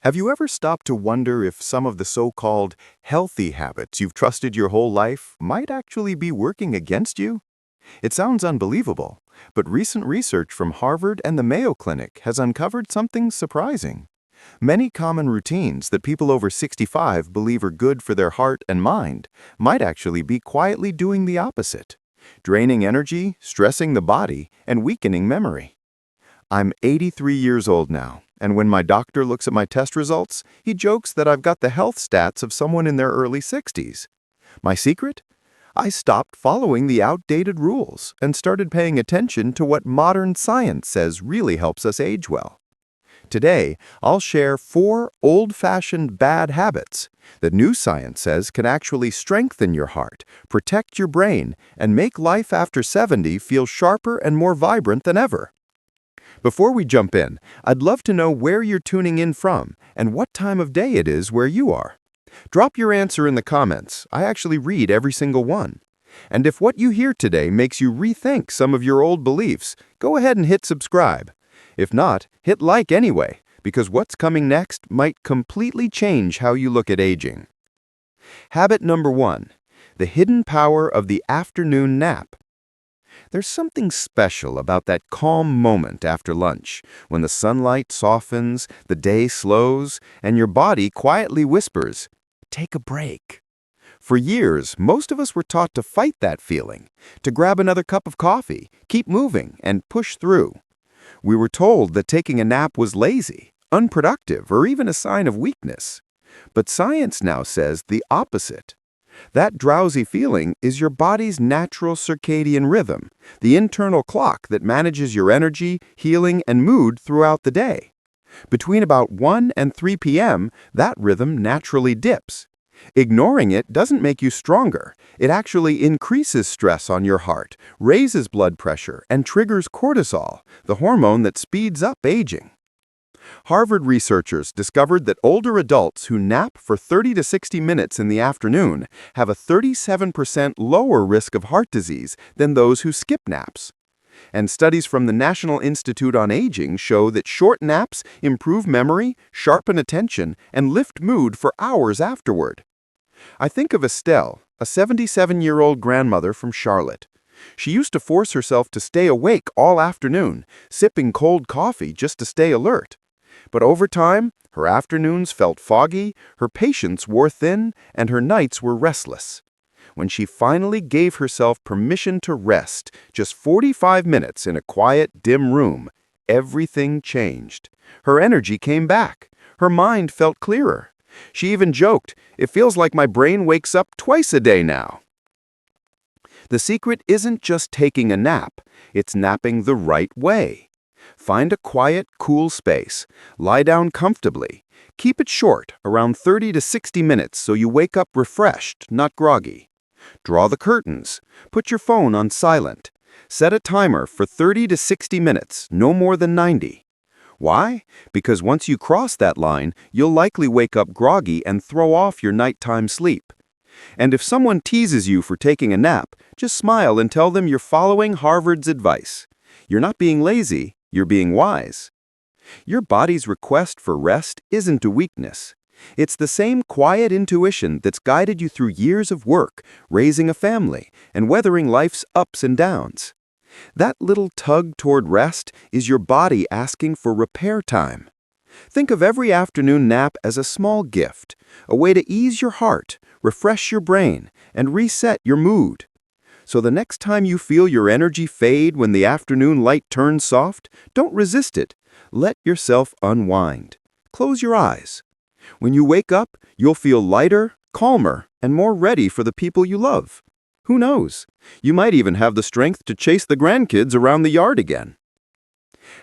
Have you ever stopped to wonder if some of the so-called healthy habits you've trusted your whole life might actually be working against you? It sounds unbelievable, but recent research from Harvard and the Mayo Clinic has uncovered something surprising. Many common routines that people over 65 believe are good for their heart and mind might actually be quietly doing the opposite, draining energy, stressing the body, and weakening memory. I'm 83 years old now, and when my doctor looks at my test results, he jokes that I've got the health stats of someone in their early 60s. My secret? I stopped following the outdated rules and started paying attention to what modern science says really helps us age well. Today, I'll share 4 old-fashioned bad habits that new science says can actually strengthen your heart, protect your brain, and make life after 70 feel sharper and more vibrant than ever. Before we jump in, I'd love to know where you're tuning in from and what time of day it is where you are. Drop your answer in the comments. I actually read every single one. And if what you hear today makes you rethink some of your old beliefs, go ahead and hit subscribe. If not, hit like anyway, because what's coming next might completely change how you look at aging. Habit number 1, the hidden power of the afternoon nap. There's something special about that calm moment after lunch, when the sunlight softens, the day slows, and your body quietly whispers, "Take a break." For years, most of us were taught to fight that feeling, to grab another cup of coffee, keep moving, and push through. We were told that taking a nap was lazy, unproductive, or even a sign of weakness. But science now says the opposite. That drowsy feeling is your body's natural circadian rhythm, the internal clock that manages your energy, healing, and mood throughout the day. Between about 1 and 3 p.m., that rhythm naturally dips. Ignoring it doesn't make you stronger. It actually increases stress on your heart, raises blood pressure, and triggers cortisol, the hormone that speeds up aging. Harvard researchers discovered that older adults who nap for 30 to 60 minutes in the afternoon have a 37% lower risk of heart disease than those who skip naps. And studies from the National Institute on Aging show that short naps improve memory, sharpen attention, and lift mood for hours afterward. I think of Estelle, a 77-year-old grandmother from Charlotte. She used to force herself to stay awake all afternoon, sipping cold coffee just to stay alert. But over time, her afternoons felt foggy, her patience wore thin, and her nights were restless. When she finally gave herself permission to rest, just 45 minutes in a quiet, dim room, everything changed. Her energy came back. Her mind felt clearer. She even joked, "It feels like my brain wakes up twice a day now." The secret isn't just taking a nap, it's napping the right way. Find a quiet, cool space. Lie down comfortably. Keep it short, around 30 to 60 minutes, so you wake up refreshed, not groggy. Draw the curtains. Put your phone on silent. Set a timer for 30 to 60 minutes, no more than 90. Why? Because once you cross that line, you'll likely wake up groggy and throw off your nighttime sleep. And if someone teases you for taking a nap, just smile and tell them you're following Harvard's advice. You're not being lazy, you're being wise. Your body's request for rest isn't a weakness. It's the same quiet intuition that's guided you through years of work, raising a family, and weathering life's ups and downs. That little tug toward rest is your body asking for repair time. Think of every afternoon nap as a small gift, a way to ease your heart, refresh your brain, and reset your mood. So the next time you feel your energy fade when the afternoon light turns soft, don't resist it. Let yourself unwind. Close your eyes. When you wake up, you'll feel lighter, calmer, and more ready for the people you love. Who knows? You might even have the strength to chase the grandkids around the yard again.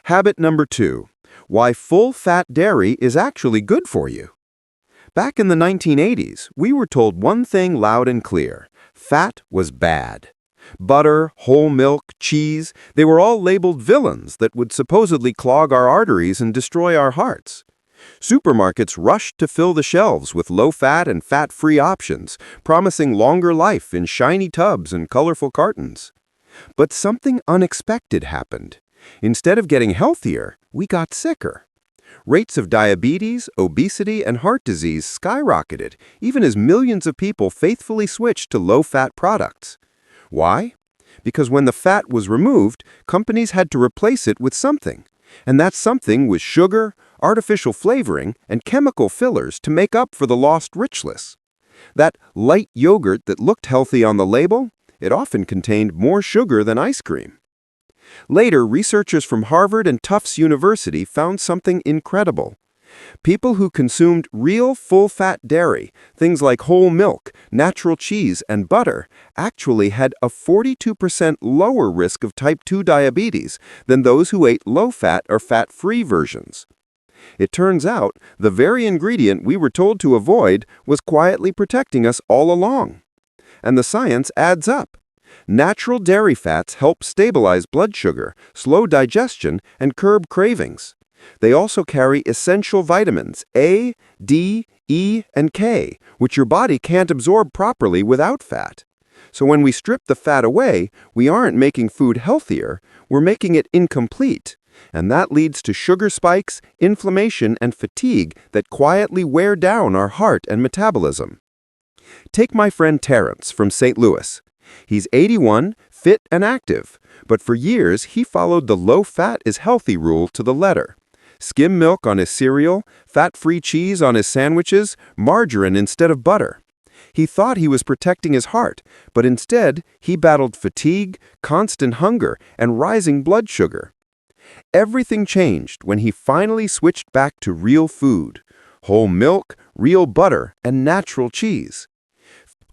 Habit number 2, why full-fat dairy is actually good for you. Back in the 1980s, we were told one thing loud and clear: fat was bad. Butter, whole milk, cheese, they were all labeled villains that would supposedly clog our arteries and destroy our hearts. Supermarkets rushed to fill the shelves with low-fat and fat-free options, promising longer life in shiny tubs and colorful cartons. But something unexpected happened. Instead of getting healthier, we got sicker. Rates of diabetes, obesity, and heart disease skyrocketed, even as millions of people faithfully switched to low-fat products. Why? Because when the fat was removed, companies had to replace it with something. And that something was sugar, artificial flavoring, and chemical fillers to make up for the lost richness. That light yogurt that looked healthy on the label, it often contained more sugar than ice cream. Later, researchers from Harvard and Tufts University found something incredible. People who consumed real full-fat dairy, things like whole milk, natural cheese, and butter, actually had a 42% lower risk of type 2 diabetes than those who ate low-fat or fat-free versions. It turns out the very ingredient we were told to avoid was quietly protecting us all along. And the science adds up. Natural dairy fats help stabilize blood sugar, slow digestion, and curb cravings. They also carry essential vitamins A, D, E, and K, which your body can't absorb properly without fat. So when we strip the fat away, we aren't making food healthier, we're making it incomplete. And that leads to sugar spikes, inflammation, and fatigue that quietly wear down our heart and metabolism. Take my friend Terrence from St. Louis. He's 81, fit and active, but for years he followed the low-fat is healthy rule to the letter. Skim milk on his cereal, fat-free cheese on his sandwiches, margarine instead of butter. He thought he was protecting his heart, but instead he battled fatigue, constant hunger, and rising blood sugar. Everything changed when he finally switched back to real food, whole milk, real butter, and natural cheese.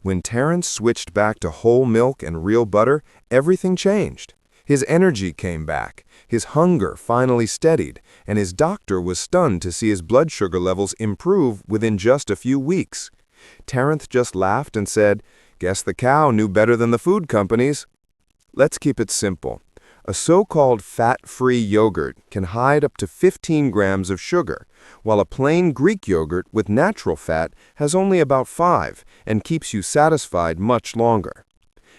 When Terrence switched back to whole milk and real butter, everything changed. His energy came back, his hunger finally steadied, and his doctor was stunned to see his blood sugar levels improve within just a few weeks. Terrence just laughed and said, "Guess the cow knew better than the food companies." Let's keep it simple. A so-called fat-free yogurt can hide up to 15 grams of sugar, while a plain Greek yogurt with natural fat has only about 5 and keeps you satisfied much longer.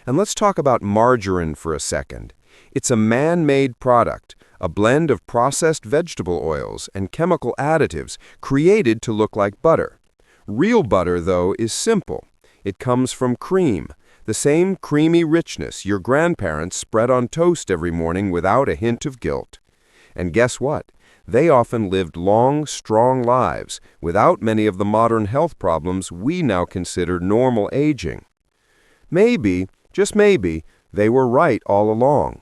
And let's talk about margarine for a second. It's a man-made product, a blend of processed vegetable oils and chemical additives created to look like butter. Real butter, though, is simple. It comes from cream, the same creamy richness your grandparents spread on toast every morning without a hint of guilt. And guess what? They often lived long, strong lives without many of the modern health problems we now consider normal aging. Maybe, just maybe, they were right all along.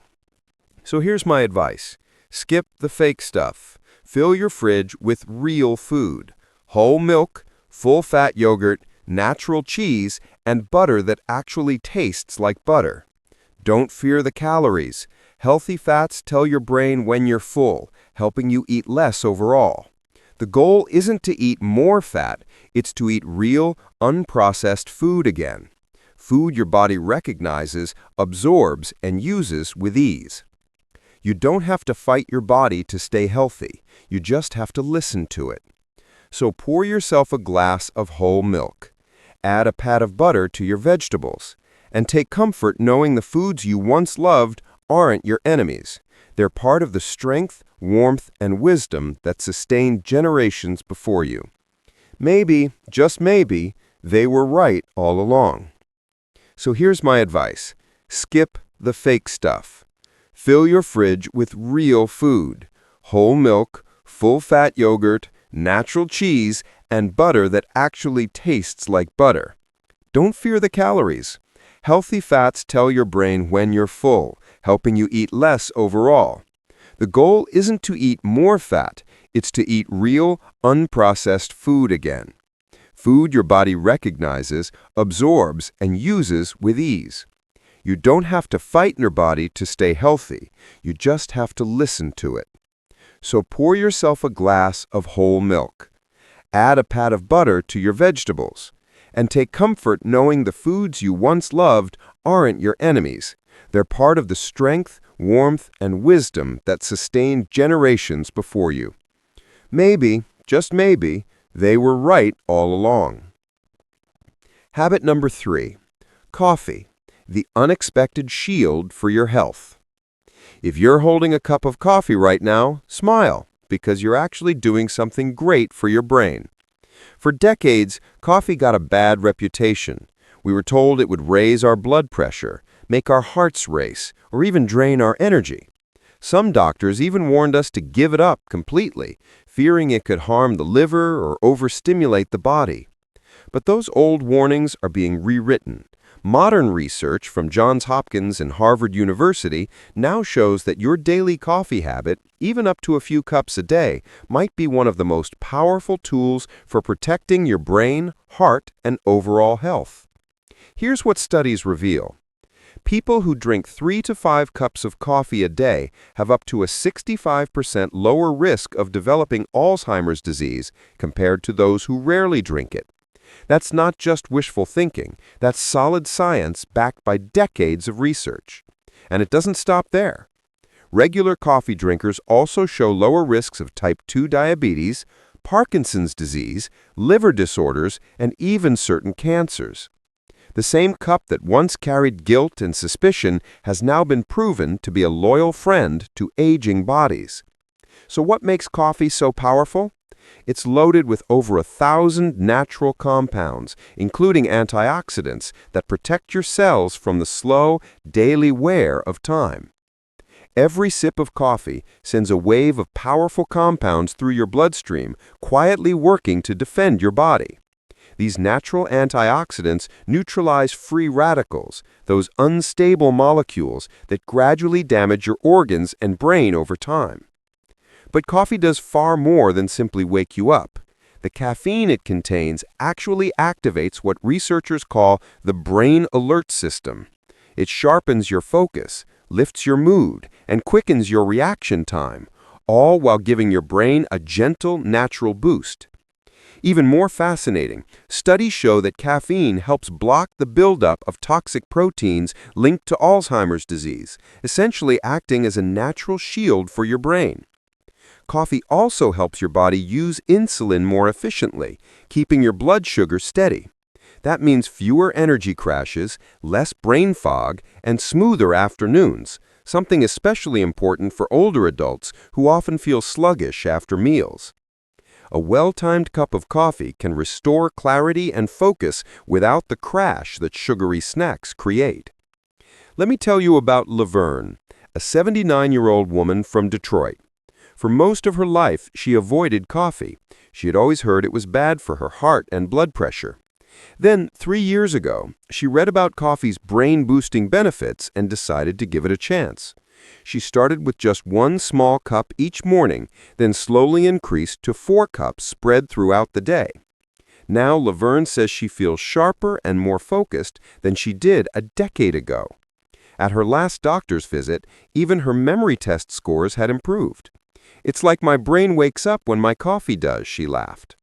So here's my advice. Skip the fake stuff. Fill your fridge with real food. Whole milk, full-fat yogurt, natural cheese, and butter that actually tastes like butter. Don't fear the calories. Healthy fats tell your brain when you're full, helping you eat less overall. The goal isn't to eat more fat, it's to eat real, unprocessed food again. Food your body recognizes, absorbs, and uses with ease. You don't have to fight your body to stay healthy. You just have to listen to it. So pour yourself a glass of whole milk. Add a pat of butter to your vegetables. And take comfort knowing the foods you once loved aren't your enemies. They're part of the strength, warmth, and wisdom that sustained generations before you. Maybe, just maybe, they were right all along. So here's my advice. Skip the fake stuff. Fill your fridge with real food. Whole milk, full-fat yogurt, natural cheese, and butter that actually tastes like butter. Don't fear the calories. Healthy fats tell your brain when you're full, helping you eat less overall. The goal isn't to eat more fat, it's to eat real, unprocessed food again. Food your body recognizes, absorbs, and uses with ease. You don't have to fight your body to stay healthy, you just have to listen to it. So pour yourself a glass of whole milk. Add a pat of butter to your vegetables. And take comfort knowing the foods you once loved aren't your enemies. They're part of the strength, warmth, and wisdom that sustained generations before you. Maybe, just maybe, they were right all along. Habit number 3. Coffee, the unexpected shield for your health. If you're holding a cup of coffee right now, smile, because you're actually doing something great for your brain. For decades, coffee got a bad reputation. We were told it would raise our blood pressure, make our hearts race, or even drain our energy. Some doctors even warned us to give it up completely, fearing it could harm the liver or overstimulate the body. But those old warnings are being rewritten. Modern research from Johns Hopkins and Harvard University now shows that your daily coffee habit, even up to a few cups a day, might be one of the most powerful tools for protecting your brain, heart, and overall health. Here's what studies reveal. People who drink 3 to 5 cups of coffee a day have up to a 65% lower risk of developing Alzheimer's disease compared to those who rarely drink it. That's not just wishful thinking, that's solid science backed by decades of research. And it doesn't stop there. Regular coffee drinkers also show lower risks of type 2 diabetes, Parkinson's disease, liver disorders, and even certain cancers. The same cup that once carried guilt and suspicion has now been proven to be a loyal friend to aging bodies. So what makes coffee so powerful? It's loaded with over 1,000 natural compounds, including antioxidants that protect your cells from the slow, daily wear of time. Every sip of coffee sends a wave of powerful compounds through your bloodstream, quietly working to defend your body. These natural antioxidants neutralize free radicals, those unstable molecules that gradually damage your organs and brain over time. But coffee does far more than simply wake you up. The caffeine it contains actually activates what researchers call the brain alert system. It sharpens your focus, lifts your mood, and quickens your reaction time, all while giving your brain a gentle, natural boost. Even more fascinating, studies show that caffeine helps block the buildup of toxic proteins linked to Alzheimer's disease, essentially acting as a natural shield for your brain. Coffee also helps your body use insulin more efficiently, keeping your blood sugar steady. That means fewer energy crashes, less brain fog, and smoother afternoons, something especially important for older adults who often feel sluggish after meals. A well-timed cup of coffee can restore clarity and focus without the crash that sugary snacks create. Let me tell you about Laverne, a 79-year-old woman from Detroit. For most of her life, she avoided coffee. She had always heard it was bad for her heart and blood pressure. Then, 3 years ago, she read about coffee's brain-boosting benefits and decided to give it a chance. She started with just 1 small cup each morning, then slowly increased to 4 cups spread throughout the day. Now, Laverne says she feels sharper and more focused than she did a decade ago. At her last doctor's visit, even her memory test scores had improved. "It's like my brain wakes up when my coffee does," she laughed.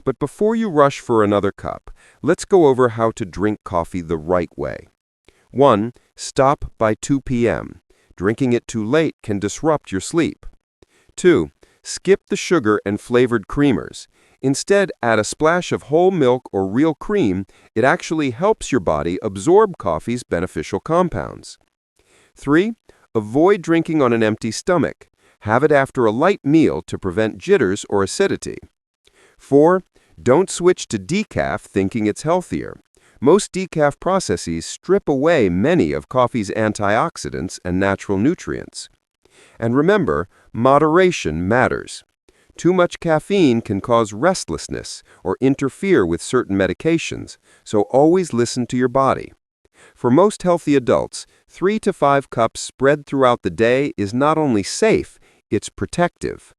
But before you rush for another cup, let's go over how to drink coffee the right way. 1. Stop by 2 p.m. Drinking it too late can disrupt your sleep. 2. Skip the sugar and flavored creamers. Instead, add a splash of whole milk or real cream. It actually helps your body absorb coffee's beneficial compounds. 3. Avoid drinking on an empty stomach. Have it after a light meal to prevent jitters or acidity. 4. Don't switch to decaf thinking it's healthier. Most decaf processes strip away many of coffee's antioxidants and natural nutrients. And remember, moderation matters. Too much caffeine can cause restlessness or interfere with certain medications, so always listen to your body. For most healthy adults, 3 to 5 cups spread throughout the day is not only safe, it's protective.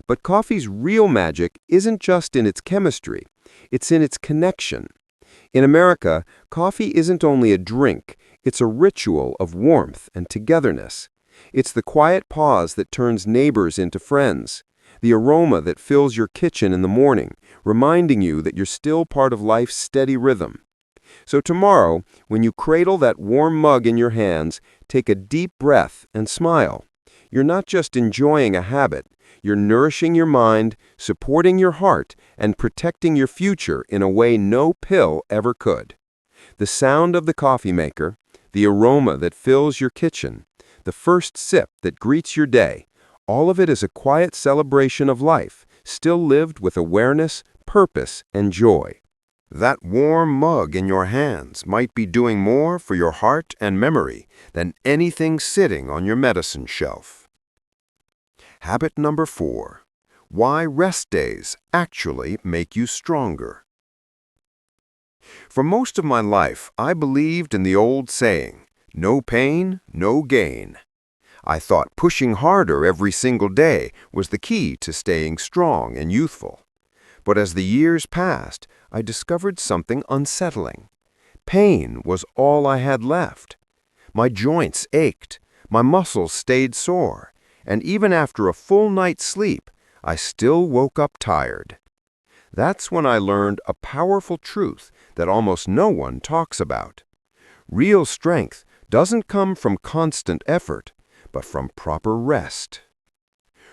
But coffee's real magic isn't just in its chemistry, it's in its connection. In America, coffee isn't only a drink, it's a ritual of warmth and togetherness. It's the quiet pause that turns neighbors into friends, the aroma that fills your kitchen in the morning, reminding you that you're still part of life's steady rhythm. So tomorrow, when you cradle that warm mug in your hands, take a deep breath and smile. You're not just enjoying a habit, you're nourishing your mind, supporting your heart, and protecting your future in a way no pill ever could. The sound of the coffee maker, the aroma that fills your kitchen, the first sip that greets your day, All of it is a quiet celebration of life, still lived with awareness, purpose, and joy. That warm mug in your hands might be doing more for your heart and memory than anything sitting on your medicine shelf. Habit number 4. Why rest days actually make you stronger. For most of my life, I believed in the old saying, "No pain, no gain." I thought pushing harder every single day was the key to staying strong and youthful. But as the years passed, I discovered something unsettling. Pain was all I had left. My joints ached, my muscles stayed sore, and even after a full night's sleep, I still woke up tired. That's when I learned a powerful truth that almost no one talks about. Real strength doesn't come from constant effort, but from proper rest.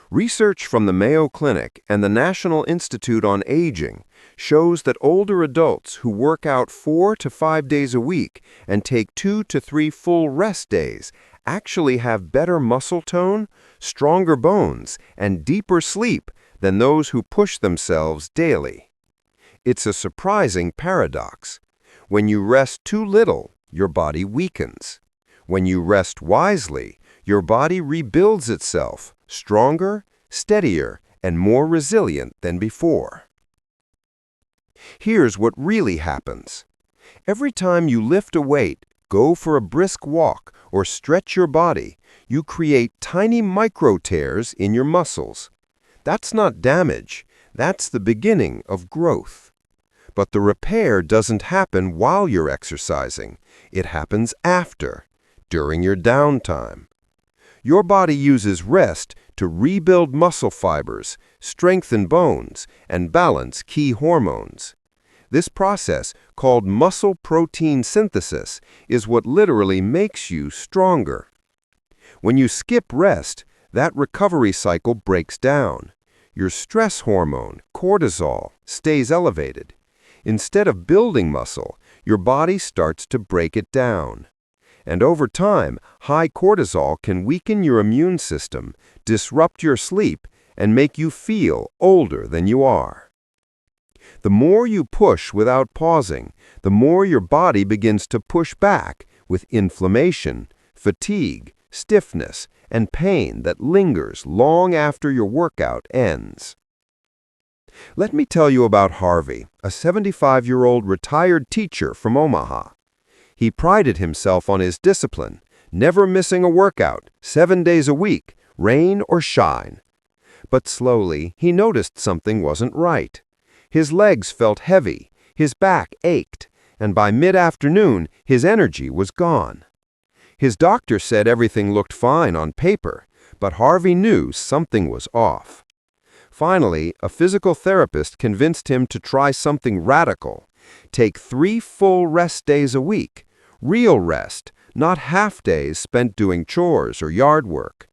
Research from the Mayo Clinic and the National Institute on Aging shows that older adults who work out 4 to 5 days a week and take 2 to 3 full rest days actually have better muscle tone, stronger bones, and deeper sleep than those who push themselves daily. It's a surprising paradox. When you rest too little, your body weakens. When you rest wisely, your body rebuilds itself, stronger, steadier, and more resilient than before. Here's what really happens. Every time you lift a weight, go for a brisk walk, or stretch your body, you create tiny micro tears in your muscles. That's not damage, that's the beginning of growth. But the repair doesn't happen while you're exercising. It happens after, during your downtime. Your body uses rest to rebuild muscle fibers, strengthen bones, and balance key hormones. This process, called muscle protein synthesis, is what literally makes you stronger. When you skip rest, that recovery cycle breaks down. Your stress hormone, cortisol, stays elevated. Instead of building muscle, your body starts to break it down. And over time, high cortisol can weaken your immune system, disrupt your sleep, and make you feel older than you are. The more you push without pausing, the more your body begins to push back with inflammation, fatigue, stiffness, and pain that lingers long after your workout ends. Let me tell you about Harvey, a 75-year-old retired teacher from Omaha. He prided himself on his discipline, never missing a workout, 7 days a week, rain or shine. But slowly, he noticed something wasn't right. His legs felt heavy, his back ached, and by mid-afternoon, his energy was gone. His doctor said everything looked fine on paper, but Harvey knew something was off. Finally, a physical therapist convinced him to try something radical. Take 3 full rest days a week. Real rest, not half days spent doing chores or yard work.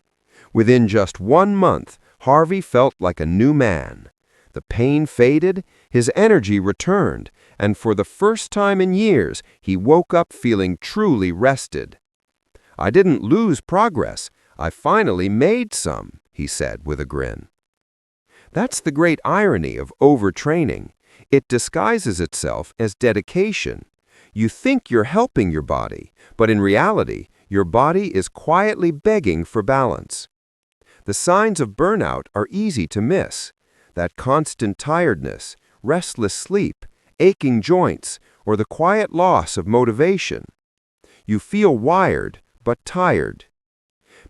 Within just 1 month, Harvey felt like a new man. The pain faded, his energy returned, and for the first time in years, he woke up feeling truly rested. "I didn't lose progress. I finally made some," he said with a grin. That's the great irony of overtraining. It disguises itself as dedication. You think you're helping your body, but in reality, your body is quietly begging for balance. The signs of burnout are easy to miss. That constant tiredness, restless sleep, aching joints, or the quiet loss of motivation. You feel wired, but tired.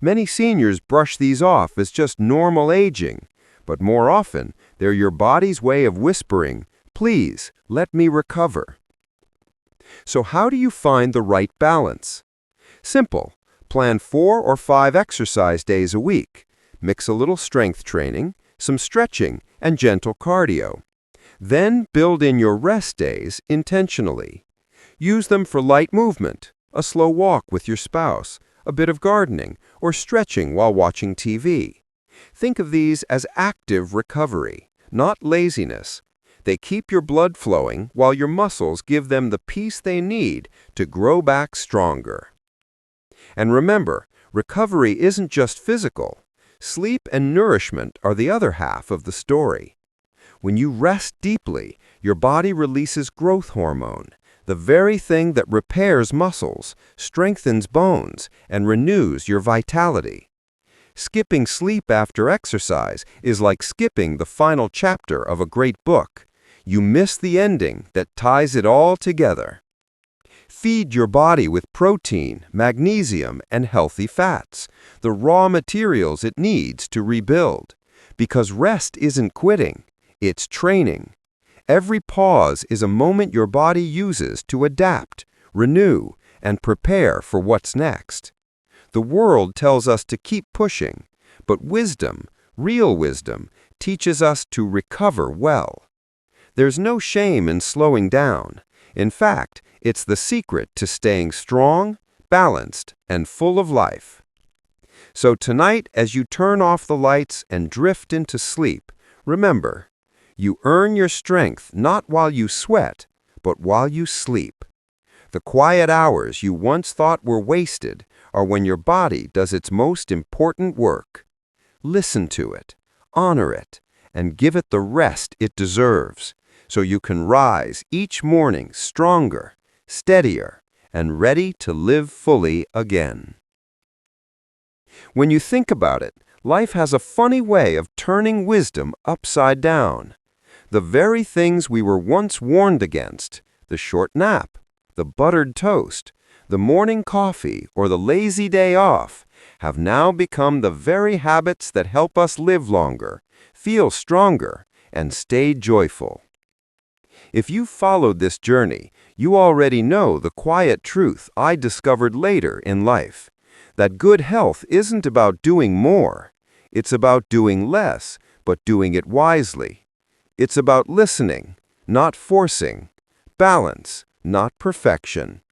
Many seniors brush these off as just normal aging, but more often, they're your body's way of whispering, "Please, let me recover." So how do you find the right balance? Simple. Plan 4 or 5 exercise days a week. Mix a little strength training, some stretching, and gentle cardio. Then build in your rest days intentionally. Use them for light movement, a slow walk with your spouse, a bit of gardening, or stretching while watching TV. Think of these as active recovery, not laziness. They keep your blood flowing while your muscles give them the peace they need to grow back stronger. And remember, recovery isn't just physical. Sleep and nourishment are the other half of the story. When you rest deeply, your body releases growth hormone, the very thing that repairs muscles, strengthens bones, and renews your vitality. Skipping sleep after exercise is like skipping the final chapter of a great book. You miss the ending that ties it all together. Feed your body with protein, magnesium, and healthy fats, the raw materials it needs to rebuild. Because rest isn't quitting, it's training. Every pause is a moment your body uses to adapt, renew, and prepare for what's next. The world tells us to keep pushing, but wisdom, real wisdom, teaches us to recover well. There's no shame in slowing down. In fact, it's the secret to staying strong, balanced, and full of life. So tonight, as you turn off the lights and drift into sleep, remember, you earn your strength not while you sweat, but while you sleep. The quiet hours you once thought were wasted are when your body does its most important work. Listen to it, honor it, and give it the rest it deserves, so you can rise each morning stronger, steadier, and ready to live fully again. When you think about it, life has a funny way of turning wisdom upside down. The very things we were once warned against, the short nap, the buttered toast, the morning coffee, or the lazy day off, have now become the very habits that help us live longer, feel stronger, and stay joyful. If you've followed this journey, you already know the quiet truth I discovered later in life, that good health isn't about doing more. It's about doing less, but doing it wisely. It's about listening, not forcing, balance, not perfection.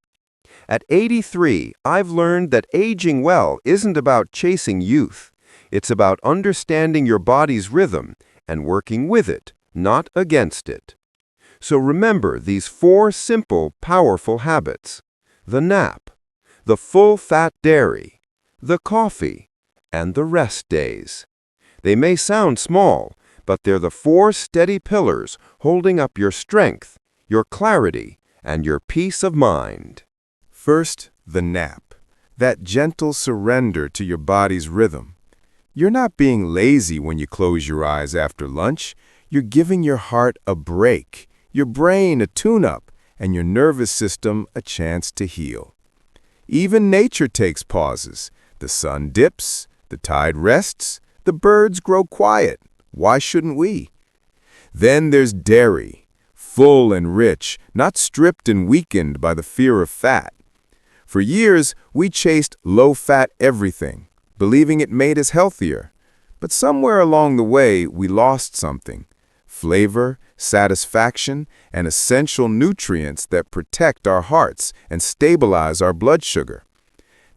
At 83, I've learned that aging well isn't about chasing youth. It's about understanding your body's rhythm and working with it, not against it. So remember these 4 simple, powerful habits: the nap, the full-fat dairy, the coffee, and the rest days. They may sound small, but they're the 4 steady pillars holding up your strength, your clarity, and your peace of mind. First, the nap. That gentle surrender to your body's rhythm. You're not being lazy when you close your eyes after lunch. You're giving your heart a break, your brain a tune-up, and your nervous system a chance to heal. Even nature takes pauses. The sun dips, the tide rests, the birds grow quiet. Why shouldn't we? Then there's dairy, full and rich, not stripped and weakened by the fear of fat. For years, we chased low-fat everything, believing it made us healthier. But somewhere along the way, we lost something: flavor, satisfaction, and essential nutrients that protect our hearts and stabilize our blood sugar.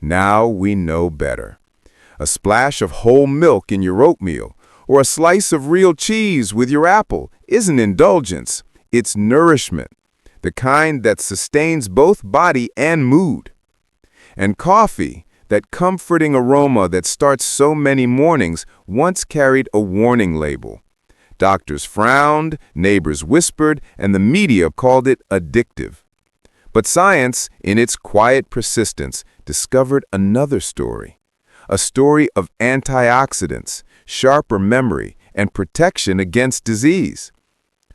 Now we know better. A splash of whole milk in your oatmeal, or a slice of real cheese with your apple, isn't indulgence. It's nourishment, the kind that sustains both body and mood. And coffee, that comforting aroma that starts so many mornings, once carried a warning label. Doctors frowned, neighbors whispered, and the media called it addictive. But science, in its quiet persistence, discovered another story. A story of antioxidants, sharper memory, and protection against disease.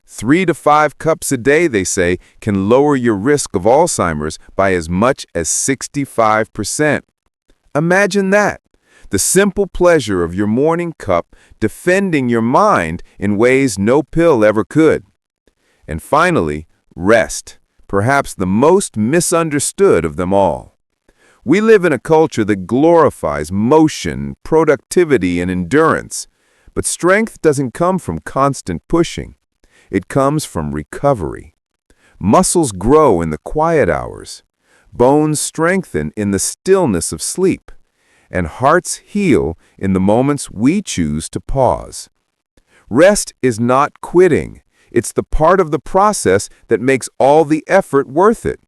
3 to 5 cups a day, they say, can lower your risk of Alzheimer's by as much as 65%. Imagine that. The simple pleasure of your morning cup defending your mind in ways no pill ever could. And finally, rest, perhaps the most misunderstood of them all. We live in a culture that glorifies motion, productivity, and endurance. But strength doesn't come from constant pushing. It comes from recovery. Muscles grow in the quiet hours. Bones strengthen in the stillness of sleep. And hearts heal in the moments we choose to pause. Rest is not quitting. It's the part of the process that makes all the effort worth it.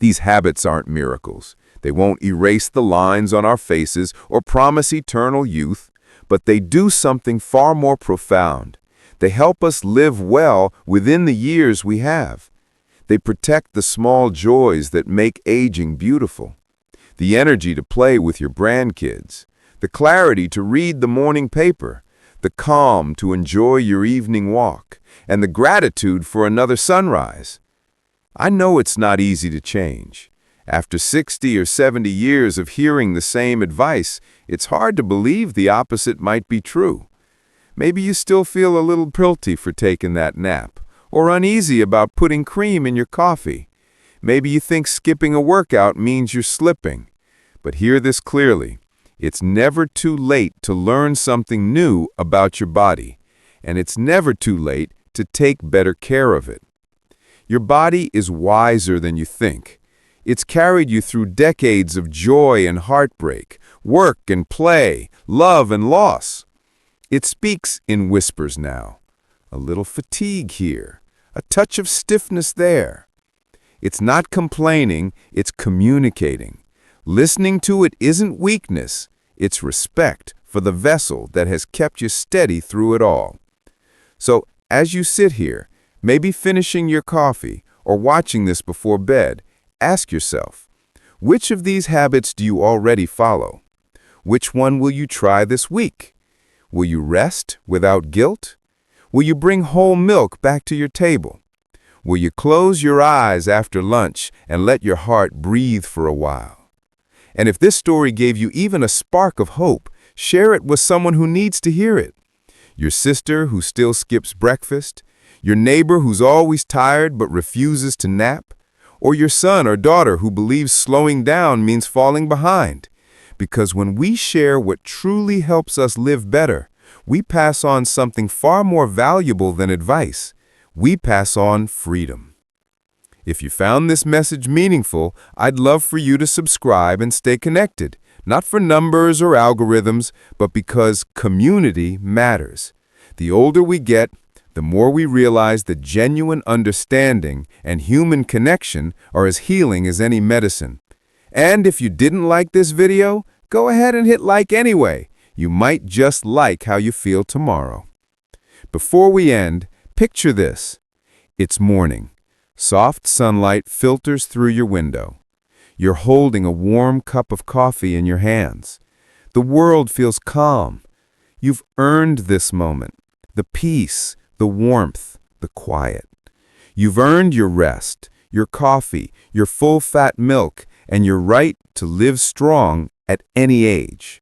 These habits aren't miracles. They won't erase the lines on our faces or promise eternal youth, but they do something far more profound. They help us live well within the years we have. They protect the small joys that make aging beautiful. The energy to play with your grandkids, the clarity to read the morning paper, the calm to enjoy your evening walk, and the gratitude for another sunrise. I know it's not easy to change. After 60 or 70 years of hearing the same advice, it's hard to believe the opposite might be true. Maybe you still feel a little guilty for taking that nap, or uneasy about putting cream in your coffee. Maybe you think skipping a workout means you're slipping. But hear this clearly. It's never too late to learn something new about your body, and it's never too late to take better care of it. Your body is wiser than you think. It's carried you through decades of joy and heartbreak, work and play, love and loss. It speaks in whispers now. A little fatigue here, a touch of stiffness there. It's not complaining, it's communicating. Listening to it isn't weakness, it's respect for the vessel that has kept you steady through it all. So, as you sit here, maybe finishing your coffee or watching this before bed, ask yourself, which of these habits do you already follow? Which one will you try this week? Will you rest without guilt? Will you bring whole milk back to your table? Will you close your eyes after lunch and let your heart breathe for a while? And if this story gave you even a spark of hope, share it with someone who needs to hear it. Your sister who still skips breakfast, your neighbor who's always tired but refuses to nap, or your son or daughter who believes slowing down means falling behind. Because when we share what truly helps us live better, we pass on something far more valuable than advice. We pass on freedom. If you found this message meaningful, I'd love for you to subscribe and stay connected, not for numbers or algorithms, but because community matters. The older we get, the more we realize that genuine understanding and human connection are as healing as any medicine. And if you didn't like this video, go ahead and hit like anyway. You might just like how you feel tomorrow. Before we end, picture this. It's morning. Soft sunlight filters through your window. You're holding a warm cup of coffee in your hands. The world feels calm. You've earned this moment. The peace, the warmth, the quiet. You've earned your rest, your coffee, your full-fat milk, and your right to live strong at any age.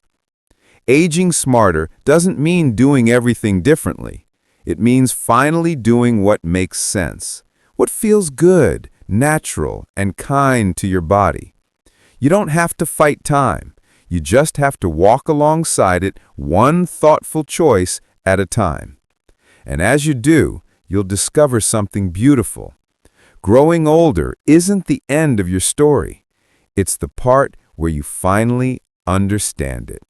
Aging smarter doesn't mean doing everything differently. It means finally doing what makes sense, what feels good, natural, and kind to your body. You don't have to fight time. You just have to walk alongside it, one thoughtful choice at a time. And as you do, you'll discover something beautiful. Growing older isn't the end of your story. It's the part where you finally understand it.